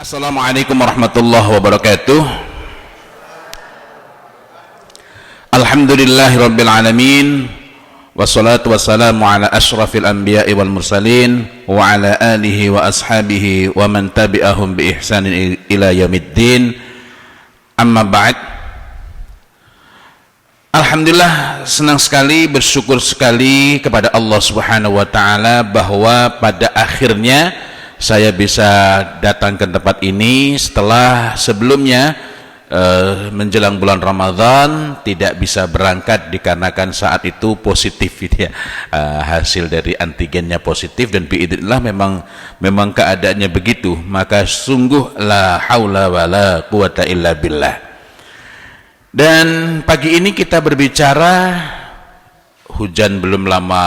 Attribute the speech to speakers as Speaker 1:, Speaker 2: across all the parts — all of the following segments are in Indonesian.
Speaker 1: Assalamualaikum warahmatullahi wabarakatuh. Alhamdulillahirabbil alamin. Wassalatu wassalamu ala asyrafil anbiya'i wal mursalin wa ala alihi wa ashabihi wa man tabi'ahum bi ihsanin ila yaumiddin. Amma ba'd. Alhamdulillah, senang sekali, bersyukur sekali kepada Allah Subhanahu wa taala bahwa pada akhirnya saya bisa datang ke tempat ini setelah sebelumnya menjelang bulan Ramadan tidak bisa berangkat dikarenakan saat itu positif ya, hasil dari antigennya positif, dan biidznillah memang keadaannya begitu, maka sungguh la haula wala quwata illa billah. Dan pagi ini kita berbicara, hujan belum lama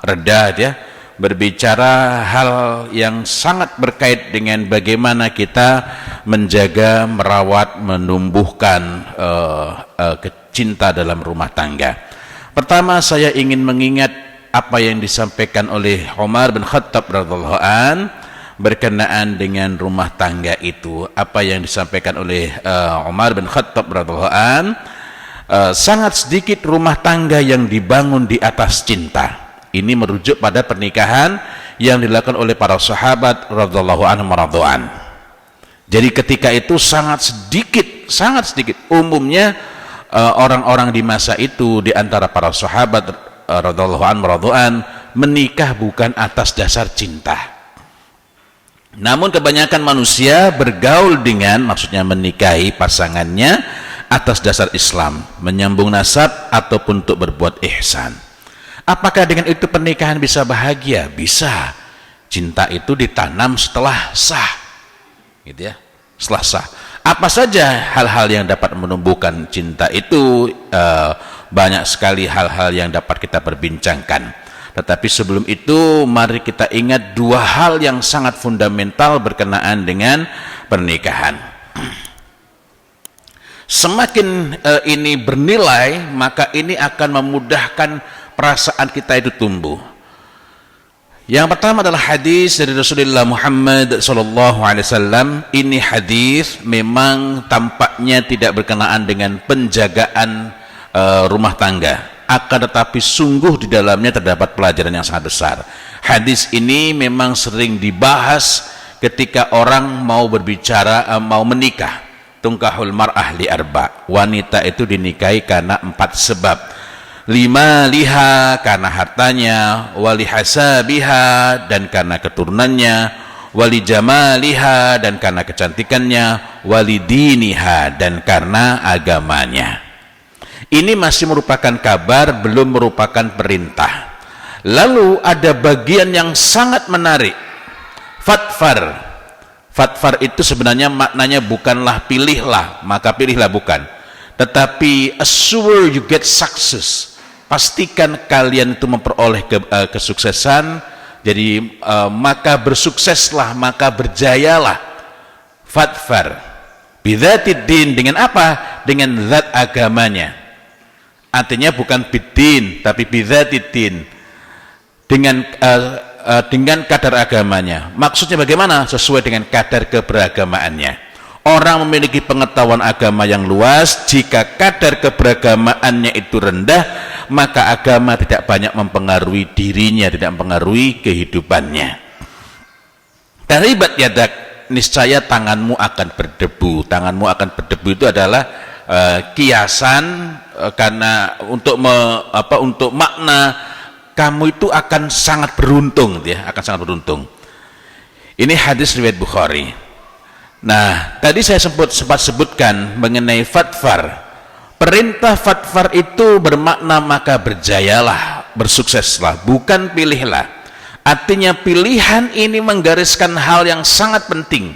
Speaker 1: reda ya, berbicara hal yang sangat berkait dengan bagaimana kita menjaga, merawat, menumbuhkan cinta dalam rumah tangga. Pertama, saya ingin mengingat apa yang disampaikan oleh Umar bin Khattab radhiyallahu an berkenaan dengan rumah tangga itu. Apa yang disampaikan oleh Umar bin Khattab radhiyallahu an, sangat sedikit rumah tangga yang dibangun di atas cinta. Ini merujuk pada pernikahan yang dilakukan oleh para sahabat radhiyallahu anhum radhwan. Jadi ketika itu sangat sedikit umumnya orang-orang di masa itu di antara para sahabat radhiyallahu anhum radhwan menikah bukan atas dasar cinta. Namun kebanyakan manusia bergaul dengan, maksudnya menikahi pasangannya atas dasar Islam, menyambung nasab ataupun untuk berbuat ihsan. Apakah dengan itu pernikahan bisa bahagia? Bisa. Cinta itu ditanam setelah sah, gitu ya, setelah sah. Apa saja hal-hal yang dapat menumbuhkan cinta itu? Banyak sekali hal-hal yang dapat kita perbincangkan. Tetapi sebelum itu, mari kita ingat dua hal yang sangat fundamental berkenaan dengan pernikahan. Semakin ini bernilai, maka ini akan memudahkan perasaan kita itu tumbuh. Yang pertama adalah hadis dari Rasulullah Muhammad SAW. Ini hadis memang tampaknya tidak berkenaan dengan penjagaan rumah tangga, akan tetapi sungguh di dalamnya terdapat pelajaran yang sangat besar. Hadis ini memang sering dibahas ketika orang mau berbicara, mau menikah. Tungkahul mar'ah li arba'. Wanita itu dinikahi karena 4 sebab. 5 liha, karena hartanya, wali hasabiha, dan karena keturunannya, wali jamaliha, dan karena kecantikannya, wali diniha, dan karena agamanya. Ini masih merupakan kabar, belum merupakan perintah. Lalu ada bagian yang sangat menarik, fatfar. Fatfar itu sebenarnya maknanya bukanlah pilihlah, maka pilihlah, bukan, tetapi assure you get success. Pastikan kalian itu memperoleh kesuksesan. Jadi maka bersukseslah, maka berjayalah. Fatfar bidzatid din, dengan apa? Dengan zat agamanya. Artinya bukan bidin, tapi bidzatid din, dengan kadar agamanya. Maksudnya bagaimana? Sesuai dengan kadar keberagamaannya. Orang memiliki pengetahuan agama yang luas, jika kadar keberagamaannya itu rendah, maka agama tidak banyak mempengaruhi dirinya, tidak mempengaruhi kehidupannya. Taribat yadak, niscaya tanganmu akan berdebu. Tanganmu akan berdebu itu adalah kiasan karena untuk untuk makna kamu itu akan sangat beruntung, ya, akan sangat beruntung. Ini hadis riwayat Bukhari. Nah, tadi saya sempat sebutkan mengenai fatfar. Perintah fatfar itu bermakna maka berjayalah, bersukseslah, bukan pilihlah. Artinya pilihan ini menggariskan hal yang sangat penting,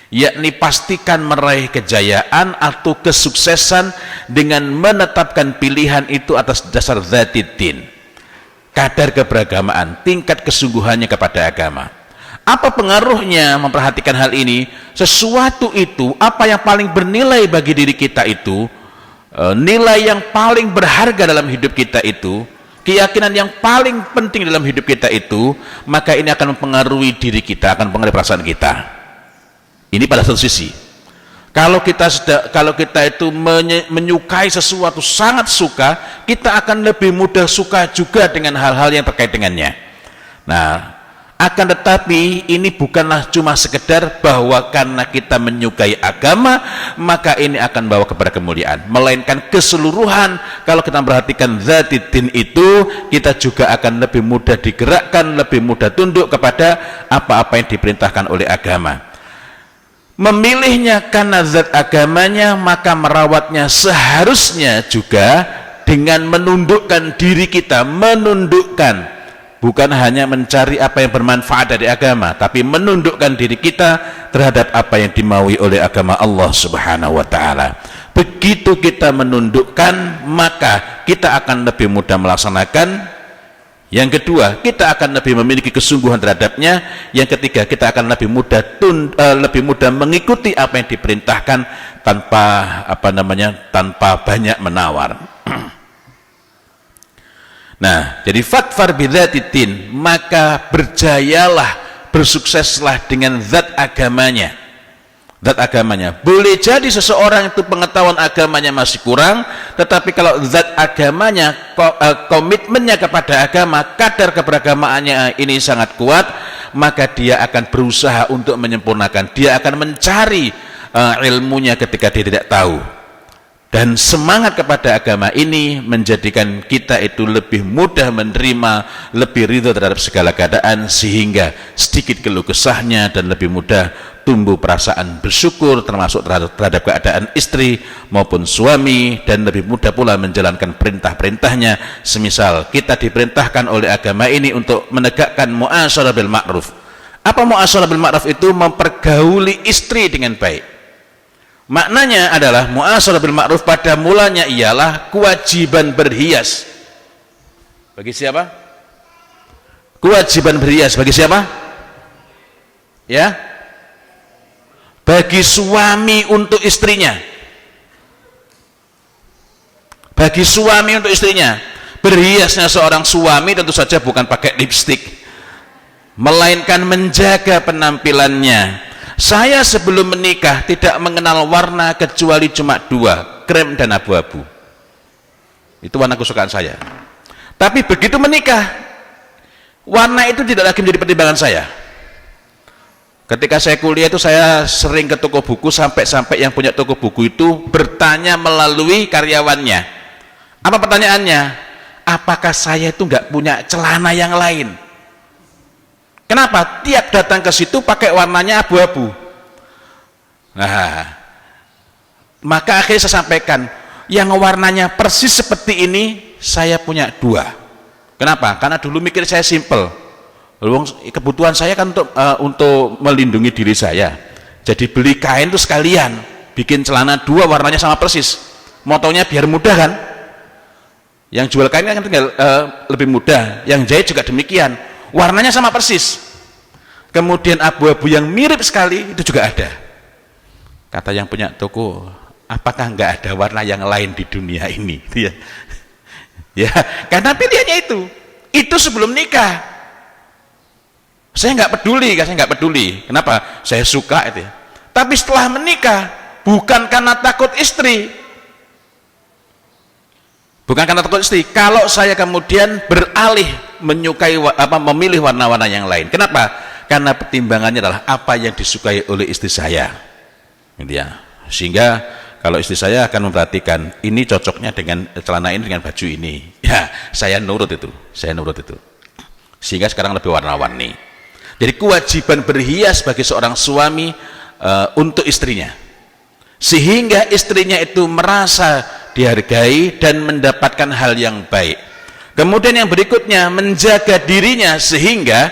Speaker 1: yakni pastikan meraih kejayaan atau kesuksesan dengan menetapkan pilihan itu atas dasar dzatiddin, kadar keberagamaan, tingkat kesungguhannya kepada agama. Apa pengaruhnya memperhatikan hal ini? Sesuatu itu, apa yang paling bernilai bagi diri kita itu, nilai yang paling berharga dalam hidup kita itu, keyakinan yang paling penting dalam hidup kita itu, maka ini akan mempengaruhi diri kita, akan mempengaruhi perasaan kita. Ini pada satu sisi. Kalau kita itu menyukai sesuatu, sangat suka, kita akan lebih mudah suka juga dengan hal-hal yang terkait dengannya. Nah, akan tetapi ini bukanlah cuma sekedar bahwa karena kita menyukai agama maka ini akan bawa kepada kemuliaan, melainkan keseluruhan. Kalau kita perhatikan dzatiddin itu, kita juga akan lebih mudah digerakkan, lebih mudah tunduk kepada apa-apa yang diperintahkan oleh agama. Memilihnya karena zat agamanya, maka merawatnya seharusnya juga dengan menundukkan diri kita, bukan hanya mencari apa yang bermanfaat dari agama, tapi menundukkan diri kita terhadap apa yang dimaui oleh agama Allah Subhanahu wa ta'ala. Begitu kita menundukkan, maka kita akan lebih mudah melaksanakan. Yang kedua, kita akan lebih memiliki kesungguhan terhadapnya. Yang ketiga, kita akan lebih mudah mengikuti apa yang diperintahkan tanpa banyak menawar. Nah, jadi fatfar bidzatiddin, maka berjayalah, bersukseslah dengan zat agamanya. Zat agamanya. Boleh jadi seseorang itu pengetahuan agamanya masih kurang, tetapi kalau zat agamanya, komitmennya kepada agama, kadar keberagamaannya ini sangat kuat, maka dia akan berusaha untuk menyempurnakan. Dia akan mencari ilmunya ketika dia tidak tahu. Dan semangat kepada agama ini menjadikan kita itu lebih mudah menerima, lebih ridho terhadap segala keadaan, sehingga sedikit keluh kesahnya dan lebih mudah tumbuh perasaan bersyukur, termasuk terhadap keadaan istri maupun suami, dan lebih mudah pula menjalankan perintah-perintahnya. Semisal kita diperintahkan oleh agama ini untuk menegakkan mu'asyarah bil ma'ruf. Apa mu'asyarah bil ma'ruf itu? Mempergauli istri dengan baik. Maknanya adalah mu'asyarah bil ma'ruf pada mulanya ialah kewajiban berhias. Bagi siapa? Kewajiban berhias bagi siapa? Ya? Bagi suami untuk istrinya. Bagi suami untuk istrinya. Berhiasnya seorang suami tentu saja bukan pakai lipstik, melainkan menjaga penampilannya. Saya sebelum menikah tidak mengenal warna kecuali cuma dua, krem dan abu-abu. Itu warna kesukaan saya. Tapi begitu menikah, warna itu tidak lagi menjadi pertimbangan saya. Ketika saya kuliah itu saya sering ke toko buku, sampai yang punya toko buku itu bertanya melalui karyawannya. Apa pertanyaannya? Apakah saya itu nggak punya celana yang lain? Kenapa? Tiap datang ke situ pakai warnanya abu-abu. Nah, maka akhirnya saya sampaikan, yang warnanya persis seperti ini saya punya dua. Kenapa? Karena dulu mikir saya simple. Kebutuhan saya kan untuk melindungi diri saya. Jadi beli kain itu sekalian, bikin celana dua warnanya sama persis. Motonya biar mudah kan? Yang jual kain kan tinggal lebih mudah. Yang jahit juga demikian. Warnanya sama persis. Kemudian abu-abu yang mirip sekali itu juga ada. Kata yang punya toko, apakah nggak ada warna yang lain di dunia ini? Ya, ya, karena pilihannya itu sebelum nikah. Saya nggak peduli. Kenapa? Saya suka itu. Tapi setelah menikah, bukan karena takut istri. Kalau saya kemudian beralih memilih warna-warna yang lain. Kenapa? Karena pertimbangannya adalah apa yang disukai oleh istri saya. Gitu ya. Sehingga kalau istri saya akan memperhatikan ini cocoknya dengan celana ini dengan baju ini. Ya, saya nurut itu. Sehingga sekarang lebih warna-warni. Jadi kewajiban berhias bagi seorang suami untuk istrinya. Sehingga istrinya itu merasa dihargai dan mendapatkan hal yang baik. Kemudian yang berikutnya, menjaga dirinya sehingga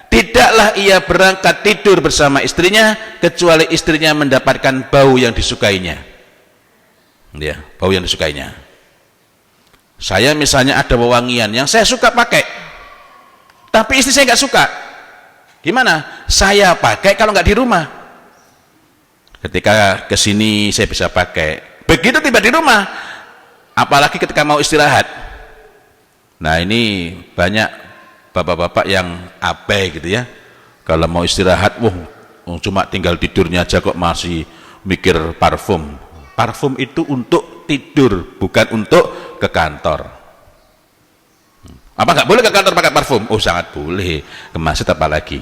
Speaker 1: tidaklah ia berangkat tidur bersama istrinya kecuali istrinya mendapatkan bau yang disukainya. Ya, bau yang disukainya. Saya misalnya ada wewangian yang saya suka pakai, tapi istri saya nggak suka. Gimana? Saya pakai kalau nggak di rumah. Ketika kesini saya bisa pakai. Begitu tiba di rumah, apalagi ketika mau istirahat. Nah, ini banyak bapak-bapak yang abai gitu ya. Kalau mau istirahat, Oh, cuma tinggal tidurnya aja kok masih mikir parfum. Parfum itu untuk tidur, bukan untuk ke kantor. Apa nggak boleh ke kantor pakai parfum? Oh, sangat boleh. Ke masjid apalagi.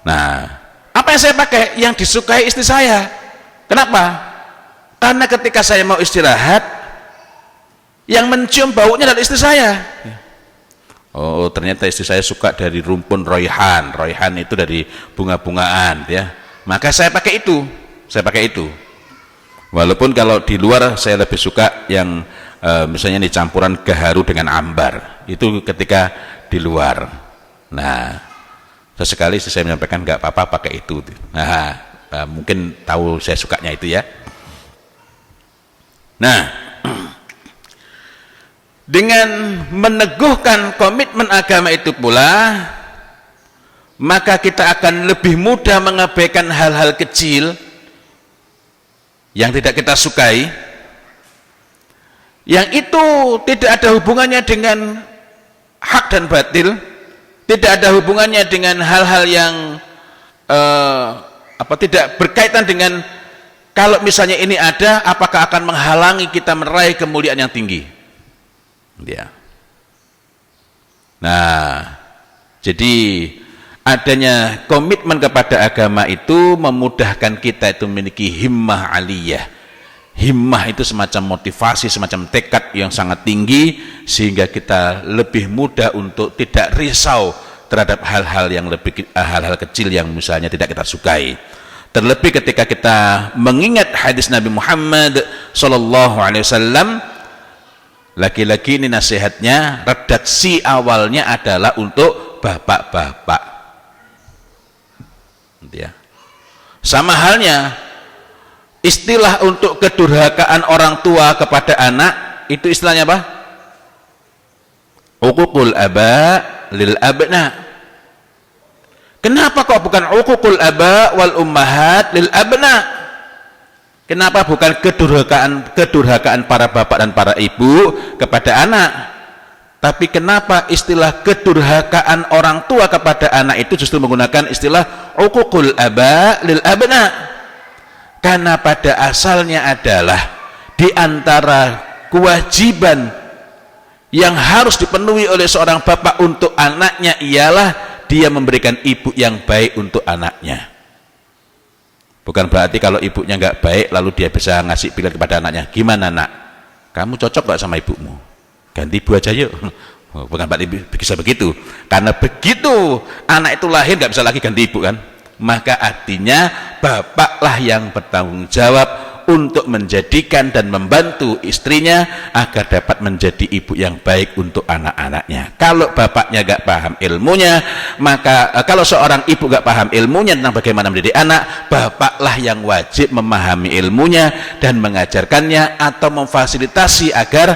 Speaker 1: Nah, apa yang saya pakai? Yang disukai istri saya. Kenapa? Karena ketika saya mau istirahat, yang mencium baunya adalah istri saya. Oh, ternyata istri saya suka dari rumpun royhan. Royhan itu dari bunga-bungaan, ya. Maka saya pakai itu. Walaupun kalau di luar saya lebih suka yang misalnya ini campuran gaharu dengan ambar. Itu ketika di luar. Nah, sesekali istri saya menyampaikan nggak apa-apa pakai itu. Nah, mungkin tahu saya sukanya itu ya. Nah, dengan meneguhkan komitmen agama itu pula, maka kita akan lebih mudah mengabaikan hal-hal kecil yang tidak kita sukai, yang itu tidak ada hubungannya dengan hak dan batil, tidak ada hubungannya dengan hal-hal yang tidak berkaitan dengan kalau misalnya ini ada, apakah akan menghalangi kita meraih kemuliaan yang tinggi. Ya. Nah, jadi adanya komitmen kepada agama itu memudahkan kita itu memiliki himmah aliyah. Himmah itu semacam motivasi, semacam tekad yang sangat tinggi, sehingga kita lebih mudah untuk tidak risau terhadap hal-hal yang hal-hal kecil yang misalnya tidak kita sukai. Terlebih ketika kita mengingat hadis Nabi Muhammad SAW, laki-laki ini nasihatnya, redaksi awalnya adalah untuk bapak-bapak. Ya. Sama halnya istilah untuk kedurhakaan orang tua kepada anak, itu istilahnya apa? Uququl aba lil abna. Kenapa kok bukan uququl aba wal ummahat lil abna? Kenapa bukan kedurhakaan para bapak dan para ibu kepada anak? Tapi kenapa istilah kedurhakaan orang tua kepada anak itu justru menggunakan istilah uququl aba lil abna? Karena pada asalnya adalah di antara kewajiban yang harus dipenuhi oleh seorang bapak untuk anaknya ialah dia memberikan ibu yang baik untuk anaknya. Bukan berarti kalau ibunya nggak baik lalu dia bisa ngasih pilihan kepada anaknya, gimana nak, kamu cocok nggak sama ibumu, ganti ibu aja yuk. Bukan berarti bisa begitu, karena begitu anak itu lahir nggak bisa lagi ganti ibu kan. Maka artinya bapaklah yang bertanggung jawab untuk menjadikan dan membantu istrinya agar dapat menjadi ibu yang baik untuk anak-anaknya. Kalau bapaknya gak paham ilmunya, maka kalau seorang ibu gak paham ilmunya tentang bagaimana mendidik anak, bapaklah yang wajib memahami ilmunya dan mengajarkannya atau memfasilitasi agar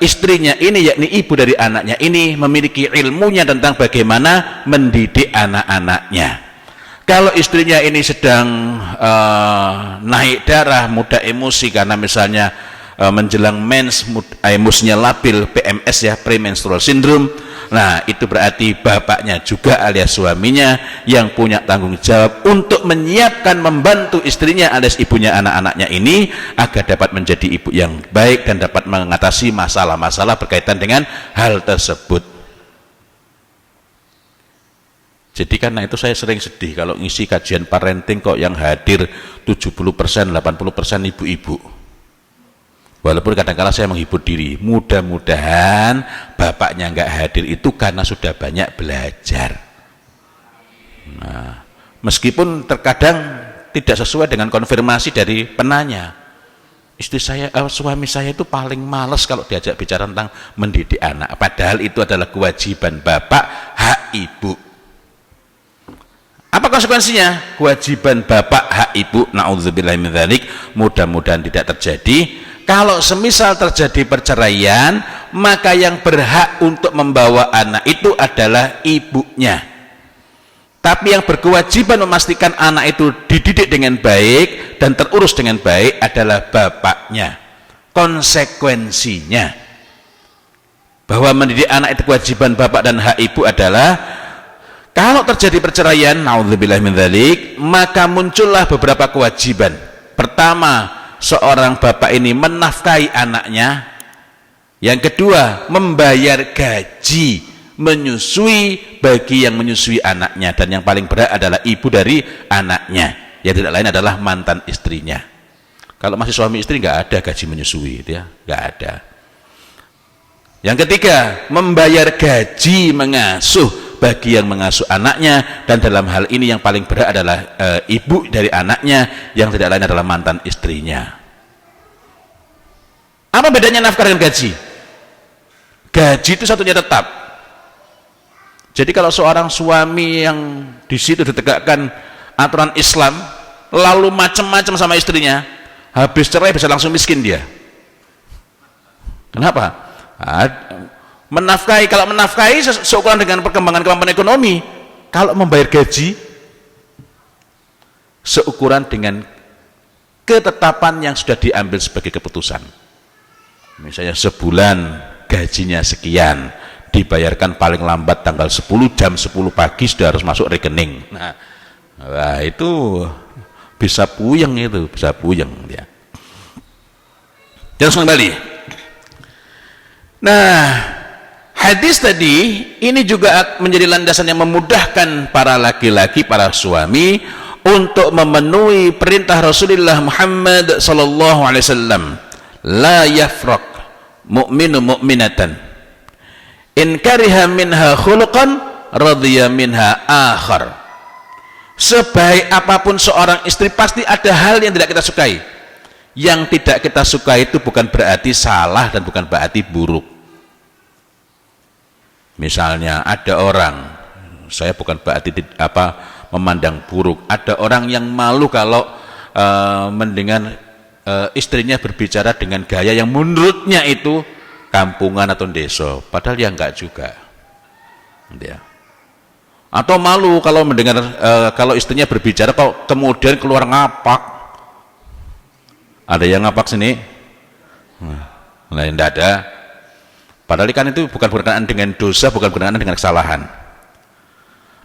Speaker 1: istrinya ini, yakni ibu dari anaknya ini, memiliki ilmunya tentang bagaimana mendidik anak-anaknya. Kalau istrinya ini sedang naik darah, mudah emosi karena misalnya menjelang mens, emosinya labil, PMS ya, premenstrual syndrome. Nah, itu berarti bapaknya juga alias suaminya yang punya tanggung jawab untuk menyiapkan, membantu istrinya alias ibunya anak-anaknya ini agar dapat menjadi ibu yang baik dan dapat mengatasi masalah-masalah berkaitan dengan hal tersebut. Jadi karena itu saya sering sedih kalau ngisi kajian parenting kok yang hadir 70%, 80% ibu-ibu. Walaupun kadang-kadang saya menghibur diri, mudah-mudahan bapaknya nggak hadir itu karena sudah banyak belajar. Nah, meskipun terkadang tidak sesuai dengan konfirmasi dari penanya. Suami saya itu paling males kalau diajak bicara tentang mendidik anak. Padahal itu adalah kewajiban bapak, hak ibu. Apa konsekuensinya? Kewajiban bapak, hak ibu, na'udzubillahi min dzalik, mudah-mudahan tidak terjadi. Kalau semisal terjadi perceraian, maka yang berhak untuk membawa anak itu adalah ibunya. Tapi yang berkewajiban memastikan anak itu dididik dengan baik dan terurus dengan baik adalah bapaknya. Konsekuensinya bahwa mendidik anak itu kewajiban bapak dan hak ibu adalah Kalau terjadi perceraian, naudzubillah min dzalik, maka muncullah beberapa kewajiban. Pertama, seorang bapak ini menafkahi anaknya. Yang kedua, membayar gaji menyusui bagi yang menyusui anaknya, dan yang paling berat adalah ibu dari anaknya, yang tidak lain adalah mantan istrinya. Kalau masih suami istri nggak ada gaji menyusui, ya nggak ada. Yang ketiga, membayar gaji mengasuh bagi yang mengasuh anaknya, dan dalam hal ini yang paling berat adalah ibu dari anaknya, yang tidak lain adalah mantan istrinya. Apa bedanya nafkah dengan gaji? Gaji itu satunya tetap. Jadi kalau seorang suami yang di situ ditegakkan aturan Islam, lalu macam-macam sama istrinya, habis cerai bisa langsung miskin dia. Kenapa? Menafkahi, kalau menafkahi seukuran dengan perkembangan kemampuan ekonomi. Kalau membayar gaji seukuran dengan ketetapan yang sudah diambil sebagai keputusan. Misalnya sebulan gajinya sekian, dibayarkan paling lambat tanggal 10 jam 10 pagi sudah harus masuk rekening. Nah itu bisa puyeng, itu bisa puyeng ya. Terus kembali. Nah, hadis tadi ini juga menjadi landasan yang memudahkan para laki-laki, para suami untuk memenuhi perintah Rasulullah Muhammad sallallahu alaihi wasallam, la yafraq mu'minu mu'minatan in kariha minha khuluqan radhiya minha akhar. Sebaik apapun seorang istri, pasti ada hal yang tidak kita sukai. Yang tidak kita sukai itu bukan berarti salah dan bukan berarti buruk. Misalnya ada orang, saya bukan berarti memandang buruk, ada orang yang malu kalau mendengar istrinya berbicara dengan gaya yang menurutnya itu kampungan atau desa, padahal ya enggak juga ya. Atau malu kalau mendengar kalau istrinya berbicara kok kemudian keluar ngapak. Ada yang ngapak sini? Nah, tidak ada. Padahal kan itu bukan berkenaan dengan dosa, bukan berkenaan dengan kesalahan.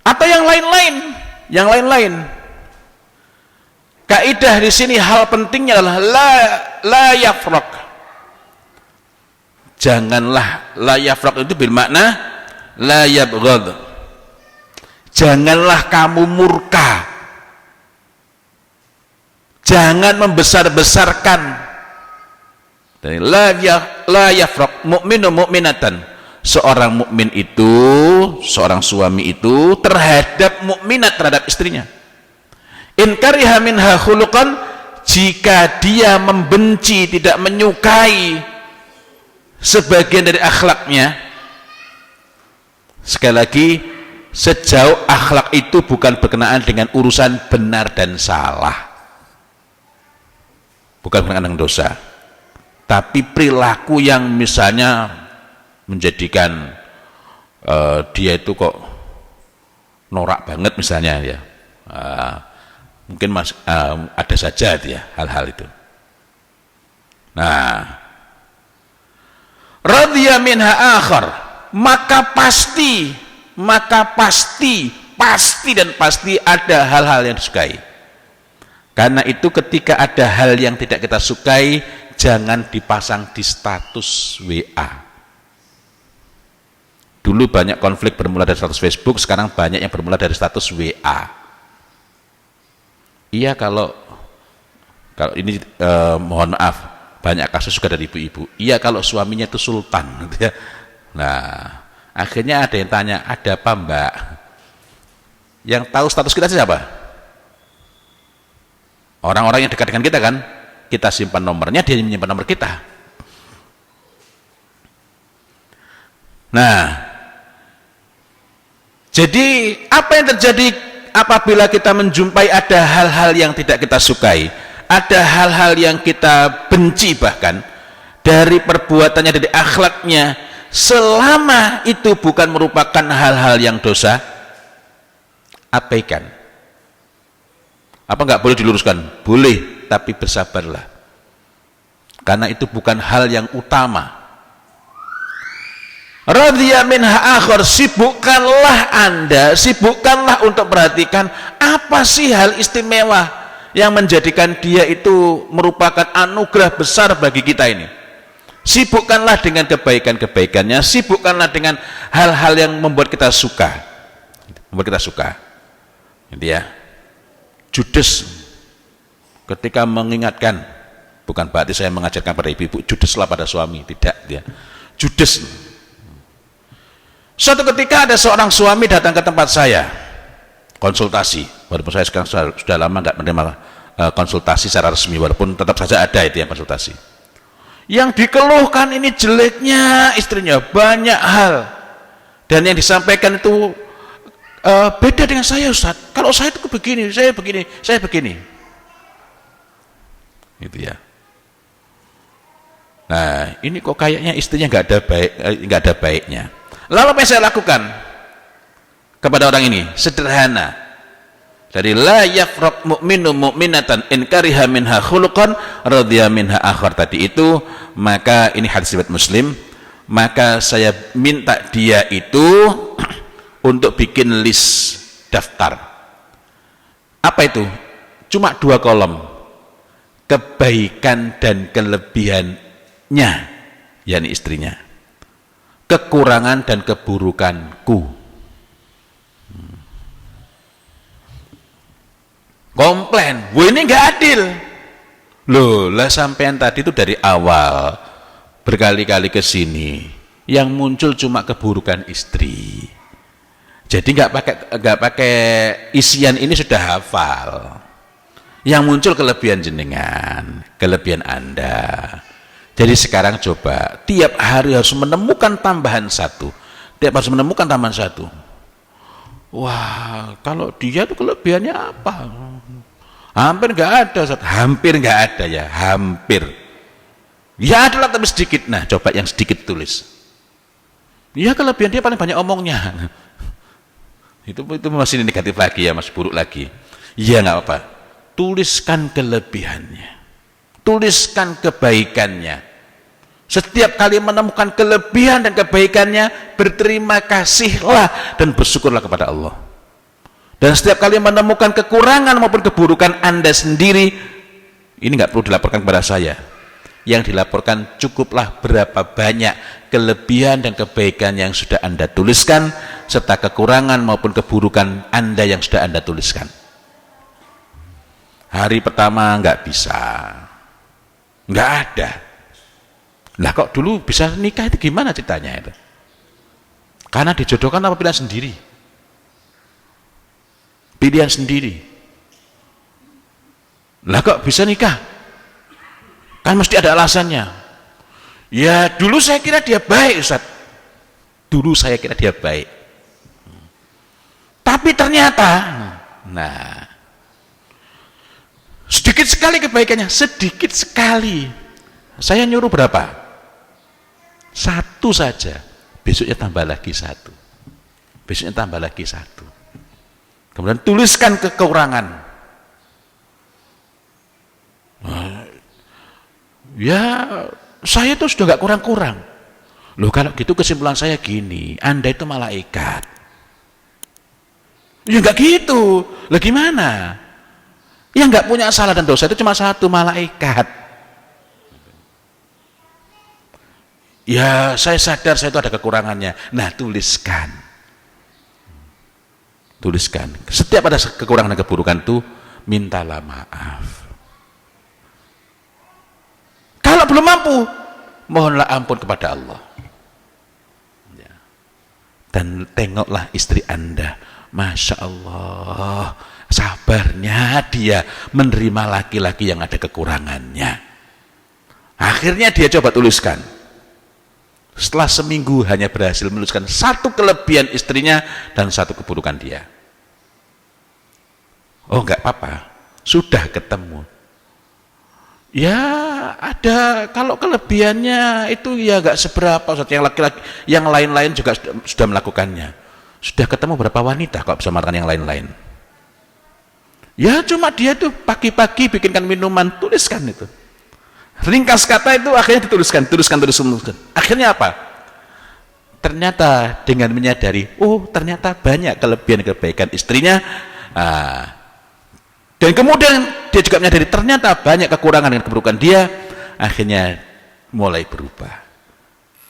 Speaker 1: Atau yang lain-lain. Kaidah di sini hal pentingnya adalah la yafraq. Janganlah, la yafraq itu bermakna la yabghad. Janganlah kamu murka. Jangan membesar-besarkan. Dari la yafraq mu'minu mu'minatan. Seorang mukmin itu, seorang suami itu terhadap mukminat, terhadap istrinya. In kariha minha khuluqan, jika dia membenci, tidak menyukai sebagian dari akhlaknya. Sekali lagi, sejauh akhlak itu bukan berkenaan dengan urusan benar dan salah, bukan berkenaan dengan dosa, tapi perilaku yang misalnya menjadikan dia itu kok norak banget misalnya ya, mungkin ada saja ya hal-hal itu. Nah, radhiya minha akhar, maka pasti ada hal-hal yang disukai. Karena itu ketika ada hal yang tidak kita sukai, jangan dipasang di status WA. Dulu banyak konflik bermula dari status Facebook, sekarang banyak yang bermula dari status WA. Iya, kalau ini mohon maaf, banyak kasus juga dari ibu-ibu. Iya, kalau suaminya itu sultan gitu ya. Nah, akhirnya ada yang tanya, ada apa mbak? Yang tahu status kita siapa? Orang-orang yang dekat dengan kita kan, kita simpan nomornya, dia menyimpan nomor kita. Nah, jadi apa yang terjadi apabila kita menjumpai ada hal-hal yang tidak kita sukai, ada hal-hal yang kita benci bahkan dari perbuatannya, dari akhlaknya, selama itu bukan merupakan hal-hal yang dosa, abaikan. Apa enggak boleh diluruskan? Boleh, tapi bersabarlah. Karena itu bukan hal yang utama. Radhiya minha akhar, sibukkanlah Anda, sibukkanlah untuk perhatikan apa sih hal istimewa yang menjadikan dia itu merupakan anugerah besar bagi kita ini. Sibukkanlah dengan kebaikan-kebaikannya, sibukkanlah dengan hal-hal yang membuat kita suka. Membuat kita suka. Gitu ya. Judes ketika mengingatkan, bukan berarti saya mengajarkan pada ibu-ibu judeslah pada suami, tidak dia. Judes. Suatu ketika ada seorang suami datang ke tempat saya konsultasi, walaupun saya sekarang sudah lama nggak menerima konsultasi secara resmi, walaupun tetap saja ada itu yang konsultasi. Yang dikeluhkan ini jeleknya istrinya banyak hal, dan yang disampaikan itu beda dengan saya, Ustaz. Kalau saya itu begini, saya begini, saya begini. Gitu ya. Nah, ini kok kayaknya istrinya nggak ada baiknya. Lalu apa yang saya lakukan kepada orang ini? Sederhana. Dari la yafraq mu'minu mu'minatan in kariha minha khuluqan radhiya minha akhar tadi itu, maka ini hadis riwayat Muslim, maka saya minta dia itu untuk bikin list daftar. Apa itu? Cuma 2 kolom. Kebaikan dan kelebihannya, yakni istrinya. Kekurangan dan keburukanku. Komplain, wah ini nggak adil. Loh, lah sampean tadi itu dari awal berkali-kali ke sini yang muncul cuma keburukan istri. Jadi nggak pakai isian ini sudah hafal. Yang muncul kelebihan jenengan, kelebihan Anda. Jadi sekarang coba tiap hari harus menemukan tambahan 1. Tiap harus menemukan tambahan 1. Wah, kalau dia tuh kelebihannya apa? Hampir nggak ada, Ustaz. Hampir nggak ada ya, hampir. Ya adalah tapi sedikit. Nah, coba yang sedikit tulis. Ya kelebihan dia paling banyak omongnya. Itu masih negatif lagi ya, masih buruk lagi. Ya nggak apa-apa. Tuliskan kelebihannya. Tuliskan kebaikannya. Setiap kali menemukan kelebihan dan kebaikannya, berterima kasihlah dan bersyukurlah kepada Allah. Dan setiap kali menemukan kekurangan maupun keburukan Anda sendiri, ini nggak perlu dilaporkan kepada saya. Yang dilaporkan cukuplah berapa banyak kelebihan dan kebaikan yang sudah Anda tuliskan, serta kekurangan maupun keburukan Anda yang sudah Anda tuliskan. Hari pertama nggak bisa, nggak ada. Lah kok dulu bisa nikah itu gimana ceritanya itu? Karena dijodohkan apa pilihan sendiri? Pilihan sendiri. Lah kok bisa nikah? Kan mesti ada alasannya. Ya dulu saya kira dia baik, Ustaz. Dulu saya kira dia baik. Tapi ternyata, nah, sedikit sekali kebaikannya, sedikit sekali. Saya nyuruh berapa? 1 saja, besoknya tambah lagi 1, besoknya tambah lagi 1. Kemudian tuliskan kekurangan. Ya saya itu sudah nggak kurang-kurang. Loh kalau gitu kesimpulan saya gini, Anda itu malaikat. Ya nggak gitu. Lah gimana? Yang nggak punya salah dan dosa itu cuma 1, malaikat. Ya saya sadar saya itu ada kekurangannya. Nah tuliskan. Tuliskan. Setiap ada kekurangan dan keburukan itu, mintalah maaf. Kalau belum mampu, mohonlah ampun kepada Allah. Ya. Dan tengoklah istri Anda. Masya Allah, sabarnya dia menerima laki-laki yang ada kekurangannya. Akhirnya dia coba tuliskan. Setelah seminggu hanya berhasil menuliskan 1 kelebihan istrinya dan 1 keburukan dia. Oh enggak apa-apa, sudah ketemu. Ya ada, kalau kelebihannya itu ya enggak seberapa, yang laki-laki, yang lain-lain juga sudah melakukannya. Sudah ketemu berapa wanita kok bisa melakukan yang lain-lain? Ya cuma dia tuh pagi-pagi bikinkan minuman, tuliskan itu. Ringkas kata itu akhirnya dituliskan. Akhirnya apa? ternyata dengan menyadari, oh ternyata banyak kelebihan kebaikan istrinya, dan kemudian dia juga menyadari ternyata banyak kekurangan dan keburukan dia, akhirnya mulai berubah,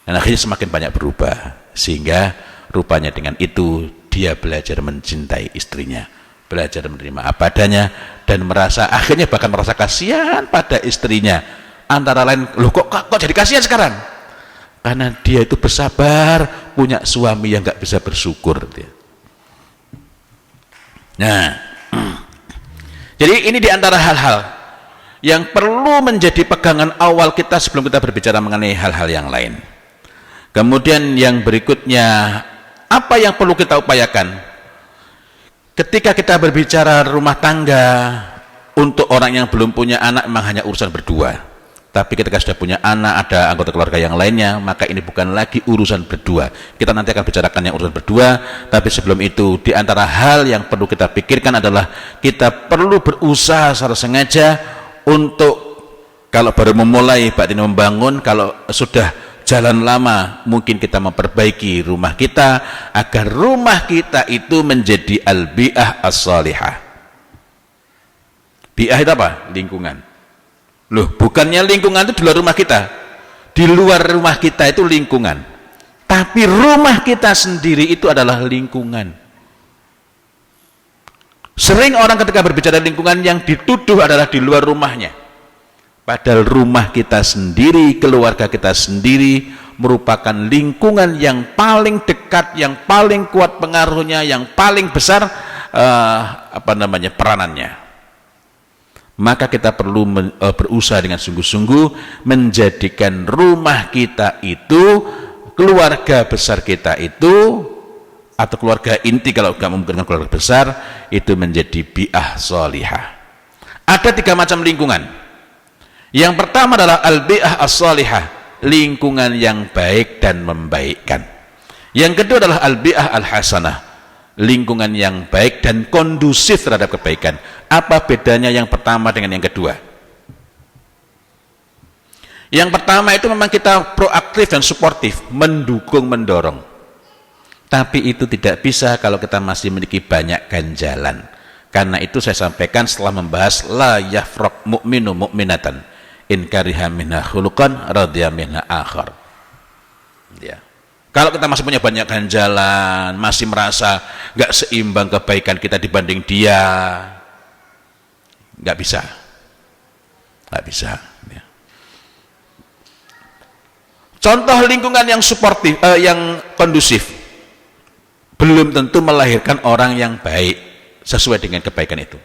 Speaker 1: dan akhirnya semakin banyak berubah, sehingga rupanya dengan itu dia belajar mencintai istrinya, belajar menerima apa adanya, dan akhirnya bahkan merasa kasihan pada istrinya. Antara lain, loh kok jadi kasihan sekarang? Karena dia itu bersabar punya suami yang nggak bisa bersyukur. Nah, jadi ini diantara hal-hal yang perlu menjadi pegangan awal kita sebelum kita berbicara mengenai hal-hal yang lain. Kemudian yang berikutnya, apa yang perlu kita upayakan ketika kita berbicara rumah tangga? Untuk orang yang belum punya anak memang hanya urusan berdua. Tapi ketika sudah punya anak, ada anggota keluarga yang lainnya, maka ini bukan lagi urusan berdua. Kita nanti akan bicarakan yang urusan berdua, tapi sebelum itu, di antara hal yang perlu kita pikirkan adalah kita perlu berusaha secara sengaja untuk, kalau baru memulai, berarti membangun, kalau sudah jalan lama, mungkin kita memperbaiki rumah kita, agar rumah kita itu menjadi al-bi'ah as-salihah. Bi'ah itu apa? Lingkungan. Loh, bukannya lingkungan itu di luar rumah kita. Di luar rumah kita itu lingkungan. Tapi rumah kita sendiri itu adalah lingkungan. Sering orang ketika berbicara lingkungan yang dituduh adalah di luar rumahnya. Padahal rumah kita sendiri, keluarga kita sendiri merupakan lingkungan yang paling dekat, yang paling kuat pengaruhnya, yang paling besar peranannya. Maka kita perlu berusaha dengan sungguh-sungguh menjadikan rumah kita itu, keluarga besar kita itu, atau keluarga inti kalau nggak memungkinkan keluarga besar, itu menjadi bi'ah sholihah. Ada 3 macam lingkungan. Yang pertama adalah al-bi'ah as-sholihah, lingkungan yang baik dan membaikkan. Yang kedua adalah al-bi'ah al-hasanah, lingkungan yang baik dan kondusif terhadap kebaikan. Apa bedanya yang pertama dengan yang kedua? Yang pertama itu memang kita proaktif dan suportif, mendukung, mendorong. Tapi itu tidak bisa kalau kita masih memiliki banyak ganjalan. Karena itu saya sampaikan setelah membahas la yafraq mu'minu mu'minatan in kariha minha khuluqan radhiya minha akhar. Ya. Kalau kita masih punya banyak ganjalan, masih merasa nggak seimbang kebaikan kita dibanding dia, nggak bisa. Ya. Contoh lingkungan yang suportif, yang kondusif, belum tentu melahirkan orang yang baik sesuai dengan kebaikan itu.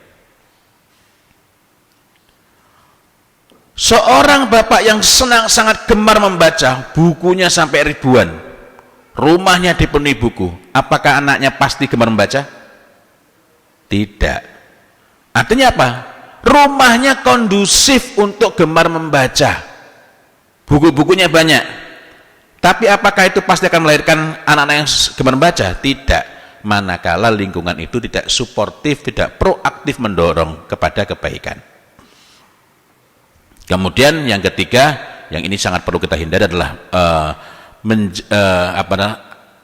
Speaker 1: Seorang bapak yang sangat gemar membaca, bukunya sampai ribuan, rumahnya dipenuhi buku, apakah anaknya pasti gemar membaca? Tidak. Artinya apa? Rumahnya kondusif untuk gemar membaca, buku-bukunya banyak, tapi apakah itu pasti akan melahirkan anak-anak yang gemar membaca? Tidak, manakala lingkungan itu tidak suportif, tidak proaktif mendorong kepada kebaikan. Kemudian yang ketiga, yang ini sangat perlu kita hindari adalah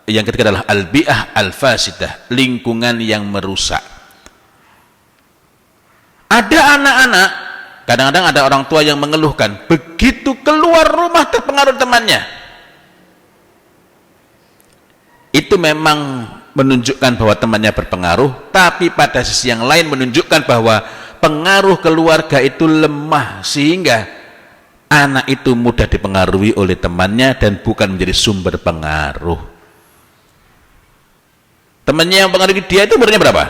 Speaker 1: yang ketiga adalah al-bi'ah al-fasidah, lingkungan yang merusak. Ada anak-anak, kadang-kadang ada orang tua yang mengeluhkan, begitu keluar rumah terpengaruh temannya. Itu memang menunjukkan bahwa temannya berpengaruh, tapi pada sisi yang lain menunjukkan bahwa pengaruh keluarga itu lemah, sehingga anak itu mudah dipengaruhi oleh temannya dan bukan menjadi sumber pengaruh. Temannya yang pengaruhi dia itu umurnya berapa?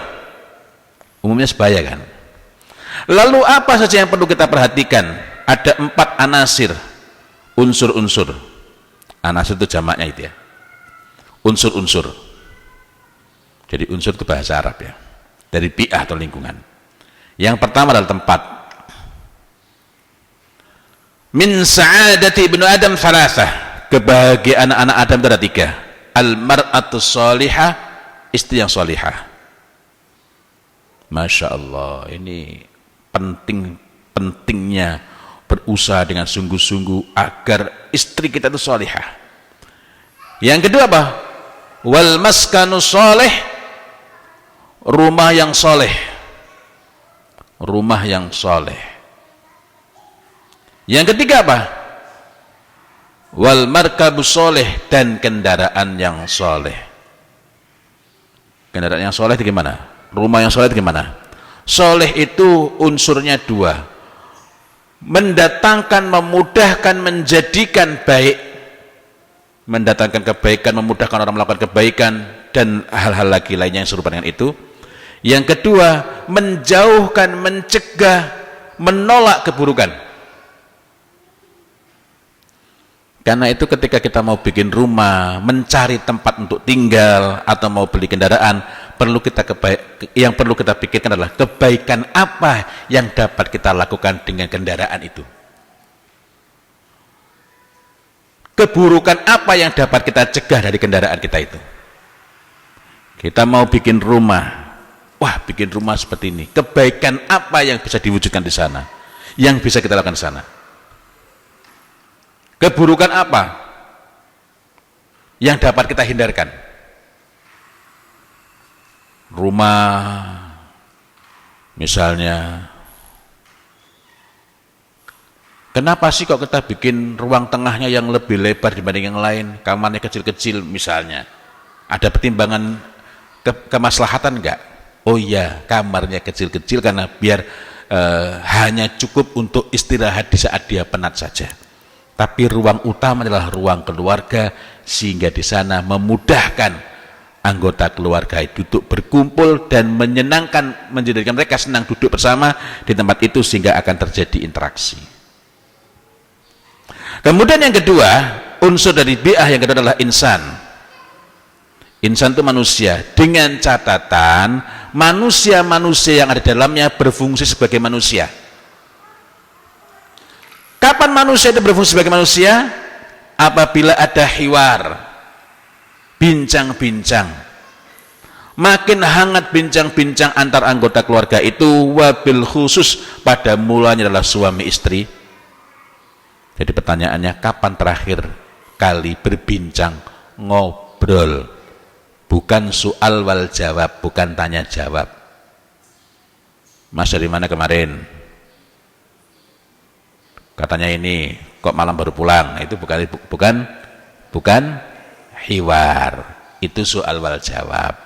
Speaker 1: Umumnya sebaya kan? Lalu apa saja yang perlu kita perhatikan? Ada 4 anasir, unsur-unsur. Anasir itu jamaknya itu ya, unsur-unsur. Jadi unsur itu bahasa Arab ya, dari bi'ah atau lingkungan. Yang pertama adalah tempat. Min sa'adati ibnu Adam thalathah, kebahagiaan anak Adam itu ada 3. Al-mar'atu sholihah, istri yang sholihah. Masya Allah, ini pentingnya berusaha dengan sungguh-sungguh agar istri kita itu sholihah. Yang kedua apa? Wal maskanu sholih, rumah yang soleh. Rumah yang soleh. Yang ketiga apa? Wal markabu sholih, dan kendaraan yang soleh. Kendaraan yang soleh itu gimana? Rumah yang soleh itu gimana? Soleh itu unsurnya dua, mendatangkan, memudahkan, menjadikan baik, mendatangkan kebaikan, memudahkan orang melakukan kebaikan, dan hal-hal lagi lainnya yang serupa dengan itu. Yang kedua, menjauhkan, mencegah, menolak keburukan. Karena itu ketika kita mau bikin rumah, mencari tempat untuk tinggal, atau mau beli kendaraan, yang perlu kita pikirkan adalah kebaikan apa yang dapat kita lakukan dengan kendaraan itu. Keburukan apa yang dapat kita cegah dari kendaraan kita itu. Kita mau bikin rumah, wah bikin rumah seperti ini, kebaikan apa yang bisa diwujudkan di sana, yang bisa kita lakukan di sana. Keburukan apa yang dapat kita hindarkan? Rumah misalnya, kenapa sih kok kita bikin ruang tengahnya yang lebih lebar dibanding yang lain, kamarnya kecil-kecil misalnya? Ada pertimbangan kemaslahatan enggak? Oh iya, kamarnya kecil-kecil karena biar hanya cukup untuk istirahat di saat dia penat saja. Tapi ruang utama adalah ruang keluarga, sehingga di sana memudahkan anggota keluarga duduk berkumpul dan menyenangkan, menjadikan mereka senang duduk bersama di tempat itu sehingga akan terjadi interaksi. Kemudian yang kedua, unsur dari bi'ah yang kedua adalah insan. Insan itu manusia, dengan catatan manusia-manusia yang ada dalamnya berfungsi sebagai manusia. Kapan manusia itu berfungsi sebagai manusia? Apabila ada hiwar, bincang-bincang. Makin hangat bincang-bincang antar anggota keluarga itu, wabil khusus pada mulanya adalah suami istri. Jadi pertanyaannya, kapan terakhir kali berbincang, ngobrol? Bukan soal wal jawab, bukan tanya jawab. Mas dari mana kemarin? Katanya ini, kok malam baru pulang? Itu bukan hiwar, itu soal wal jawab.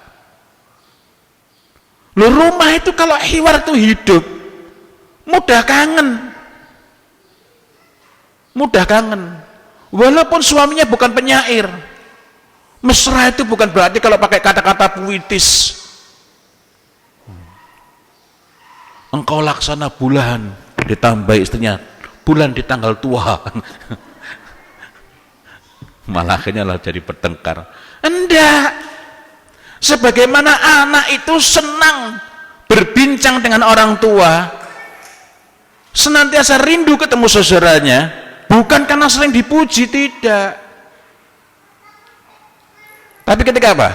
Speaker 1: Lu rumah itu kalau hiwar itu hidup, mudah kangen, walaupun suaminya bukan penyair. Mesra itu bukan berarti kalau pakai kata-kata puitis. Engkau laksana bulan, ditambah istrinya, bulan di tanggal tua. Malah akhirnya lah jadi bertengkar. Enggak. Sebagaimana anak itu senang berbincang dengan orang tua, senantiasa rindu ketemu saudaranya, bukan karena sering dipuji, tidak. Tapi ketika apa?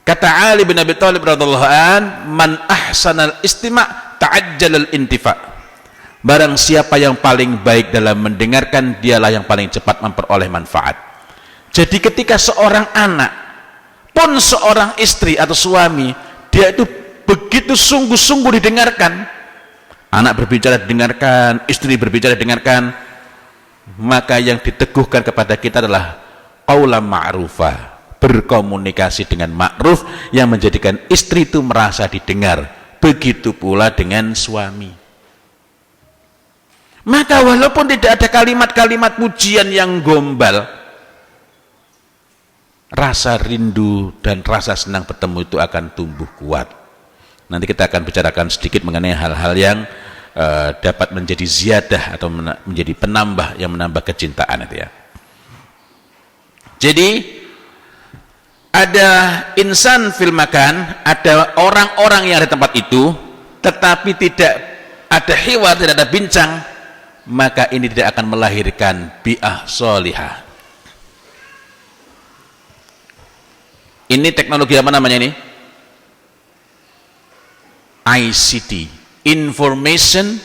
Speaker 1: Kata Ali bin Abi Thalib radhiyallahu an, man ahsanal istima' ta'ajjalal intifa'. Barang siapa yang paling baik dalam mendengarkan, dialah yang paling cepat memperoleh manfaat. Jadi ketika seorang anak pun seorang istri atau suami, dia itu begitu sungguh-sungguh didengarkan, anak berbicara didengarkan, istri berbicara didengarkan, maka yang diteguhkan kepada kita adalah qaulan ma'rufah, berkomunikasi dengan ma'ruf yang menjadikan istri itu merasa didengar. Begitu pula dengan suami. Maka walaupun tidak ada kalimat-kalimat pujian yang gombal, rasa rindu dan rasa senang bertemu itu akan tumbuh kuat. Nanti kita akan bicarakan sedikit mengenai hal-hal yang dapat menjadi ziyadah atau menjadi penambah yang menambah kecintaan itu ya. Jadi ada insan fil makan, ada orang-orang yang ada di tempat itu, tetapi tidak ada hiwar, tidak ada bincang, maka ini tidak akan melahirkan bi'ah sholihah. Ini teknologi apa namanya ini? ICT, Information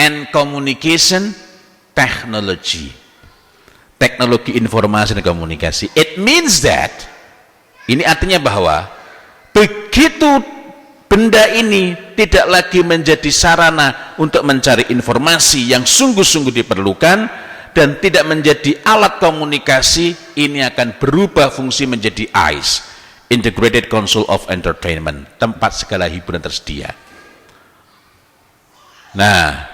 Speaker 1: and Communication Technology. teknologi informasi dan komunikasi. It means that, ini artinya bahwa begitu benda ini tidak lagi menjadi sarana untuk mencari informasi yang sungguh-sungguh diperlukan dan tidak menjadi alat komunikasi, ini akan berubah fungsi menjadi ICE, Integrated Console of Entertainment, tempat segala hiburan tersedia. Nah,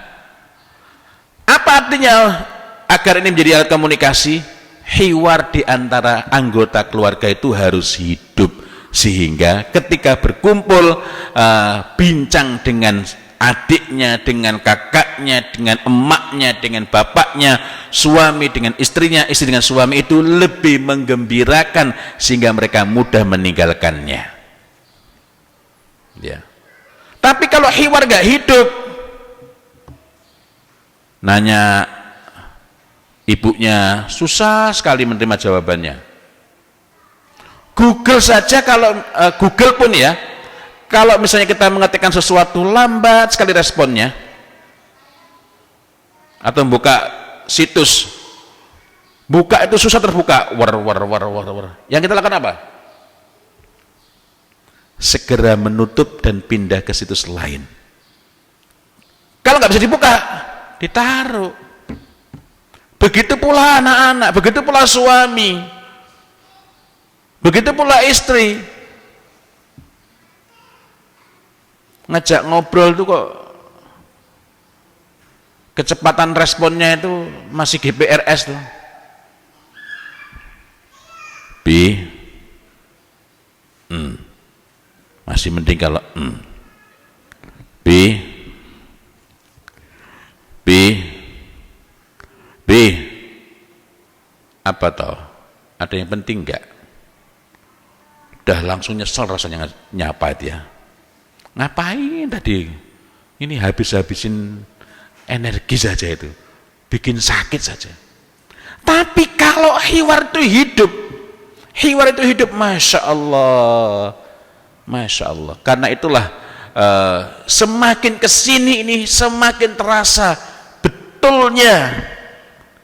Speaker 1: apa artinya agar ini menjadi alat komunikasi? Hiwar di antara anggota keluarga itu harus hidup, sehingga ketika berkumpul bincang dengan adiknya, dengan kakaknya, dengan emaknya, dengan bapaknya, suami dengan istrinya, istri dengan suami, itu lebih menggembirakan sehingga mereka mudah meninggalkannya. Ya. Tapi kalau hiwar gak hidup, nanya ibunya susah sekali menerima jawabannya. Google saja, kalau Google pun ya, kalau misalnya kita mengetikkan sesuatu lambat sekali responnya, atau buka situs, buka itu susah terbuka, yang kita lakukan apa? Segera menutup dan pindah ke situs lain. Kalau nggak bisa dibuka, ditaruh. Begitu pula anak-anak, begitu pula suami, begitu pula istri. Ngajak ngobrol itu kok kecepatan responnya itu masih GPRS tuh. Masih mending kalau apa toh? Ada yang penting enggak? Udah langsung nyesel rasanya nyapa itu ya. Ngapain tadi? Ini habis-habisin energi saja itu, bikin sakit saja. Tapi kalau hiwar itu hidup, Masya Allah, Masya Allah. Karena itulah semakin kesini ini semakin terasa betulnya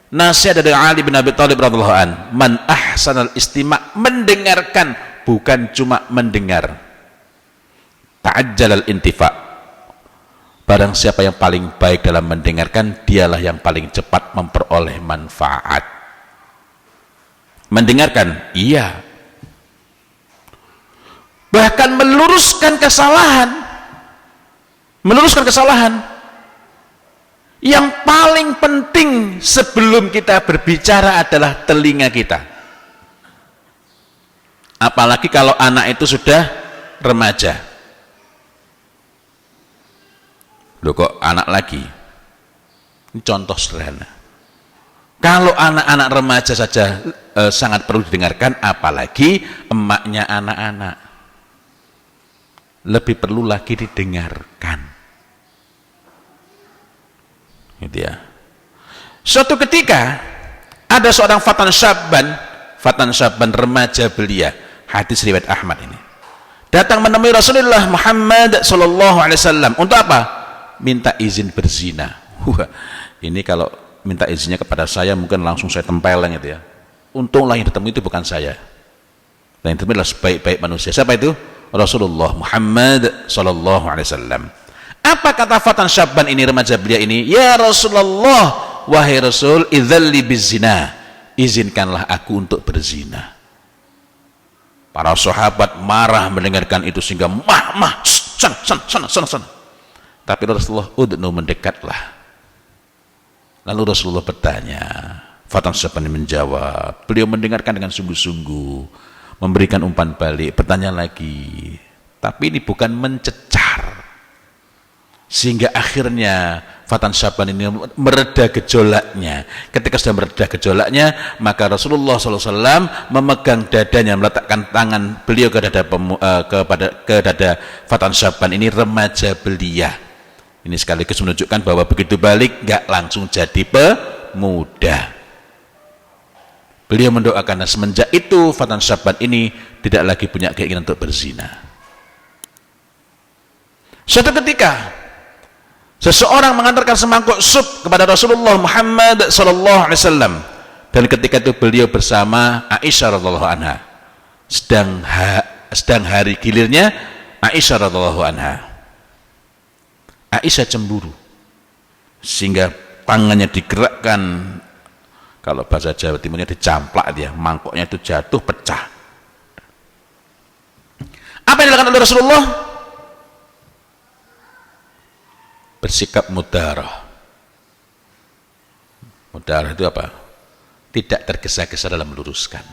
Speaker 1: nasihat dari Ali bin Abi Thalib radhiyallahu an, man ahsanal istima', mendengarkan, bukan cuma mendengar. Ta'ajjalal intifa', barang siapa yang paling baik dalam mendengarkan, dialah yang paling cepat memperoleh manfaat. Mendengarkan, iya, bahkan meluruskan kesalahan. Yang paling penting sebelum kita berbicara adalah telinga kita. Apalagi kalau anak itu sudah remaja. Loh, kok anak lagi? Ini contoh sederhana. Kalau anak-anak remaja saja sangat perlu didengarkan, apalagi emaknya anak-anak. Lebih perlu lagi didengarkan. Gitu ya. Suatu ketika ada seorang fatan syabban remaja belia, hadis riwayat Ahmad ini, datang menemui Rasulullah Muhammad sallallahu alaihi wasallam. Untuk apa? Minta izin berzina. Ini kalau minta izinnya kepada saya mungkin langsung saya tempeleng itu ya. Untunglah yang ditemui itu bukan saya. Dan yang ditemui adalah sebaik-baik manusia. Siapa itu? Rasulullah Muhammad sallallahu alaihi wasallam. Apa kata fatan syabban ini, remaja belia ini? Ya Rasulullah, wahai Rasul, idzalli bizina, izinkanlah aku untuk berzina. Para sahabat marah mendengarkan itu sehingga sana. Tapi Rasulullah udnu, mendekatlah. Lalu Rasulullah bertanya, fatan syabban ini menjawab, beliau mendengarkan dengan sungguh-sungguh, memberikan umpan balik, bertanya lagi, tapi ini bukan mencecar. Sehingga akhirnya fatan syabban ini mereda gejolaknya. Ketika sudah mereda gejolaknya, maka Rasulullah SAW memegang dadanya, meletakkan tangan beliau ke dada fatan syabban ini, remaja belia. Ini sekaligus menunjukkan bahwa begitu balik gak langsung jadi pemuda. Beliau mendoakan, semenjak itu fatan syabban ini tidak lagi punya keinginan untuk berzina. Suatu ketika seseorang mengantarkan semangkuk sup kepada Rasulullah Muhammad sallallahu alaihi wasallam. Dan ketika itu beliau bersama Aisyah radhiyallahu anha, sedang hari gilirnya Aisyah radhiyallahu anha. Aisyah cemburu sehingga tangannya digerakkan, kalau bahasa Jawa Timurnya dicamplak dia, mangkoknya itu jatuh pecah. Apa yang dilakukan oleh Rasulullah? Bersikap mudarah. Mudarah itu apa? Tidak tergesa-gesa dalam meluruskan,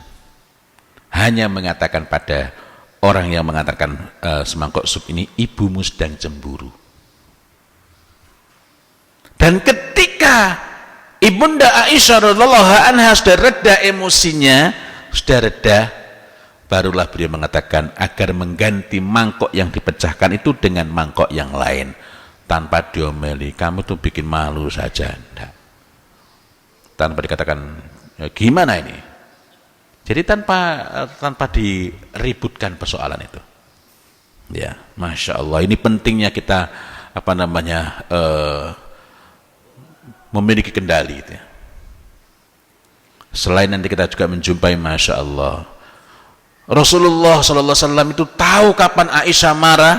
Speaker 1: hanya mengatakan pada orang yang mengatakan semangkok sup ini, ibumu sedang cemburu. Dan ketika Ibunda Aisyah radhiyallahu anha sudah reda emosinya, sudah reda, barulah beliau mengatakan agar mengganti mangkok yang dipecahkan itu dengan mangkok yang lain, tanpa diomeli, kamu tuh bikin malu saja, enggak. Tanpa dikatakan ya, gimana ini, jadi tanpa diributkan persoalan itu. Ya, Masya Allah, ini pentingnya kita memiliki kendali itu ya. Selain nanti kita juga menjumpai, Masya Allah, Rasulullah SAW itu tahu kapan Aisyah marah,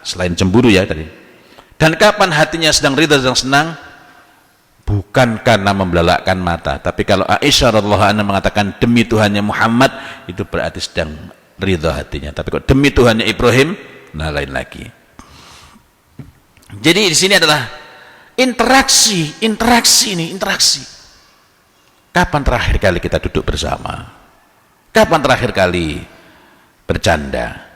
Speaker 1: selain cemburu ya tadi, dan kapan hatinya sedang ridha, sedang senang. Bukan karena membelalakkan mata, tapi kalau Aisyah radhiyallahu anha mengatakan demi Tuhannya Muhammad, itu berarti sedang ridha hatinya. Tapi kok demi Tuhannya Ibrahim, nah lain lagi. Jadi di sini adalah interaksi. Kapan terakhir kali kita duduk bersama? Kapan terakhir kali bercanda?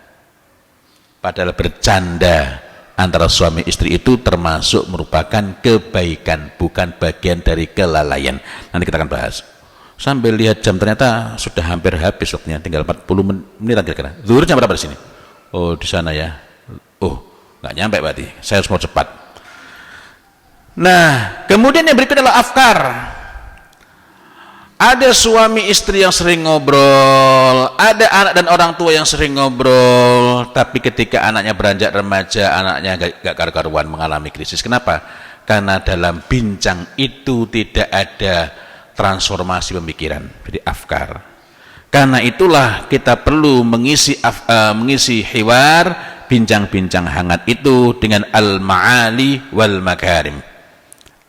Speaker 1: Padahal bercanda antara suami istri itu termasuk merupakan kebaikan, bukan bagian dari kelalaian. Nanti kita akan bahas. Sambil lihat jam, ternyata sudah hampir habis waktunya, tinggal 40 menit kira-kira. Zuhur jam berapa di sini? Oh, di sana ya. Oh, nggak nyampe berarti. Saya harus mau cepat. Nah, kemudian yang berikut adalah afkar. Ada suami istri yang sering ngobrol, ada anak dan orang tua yang sering ngobrol, tapi ketika anaknya beranjak remaja, anaknya gak karu-karuan, mengalami krisis. Kenapa? Karena dalam bincang itu tidak ada transformasi pemikiran, jadi afkar. Karena itulah kita perlu mengisi hiwar, bincang-bincang hangat itu dengan al-ma'ali wal makarim.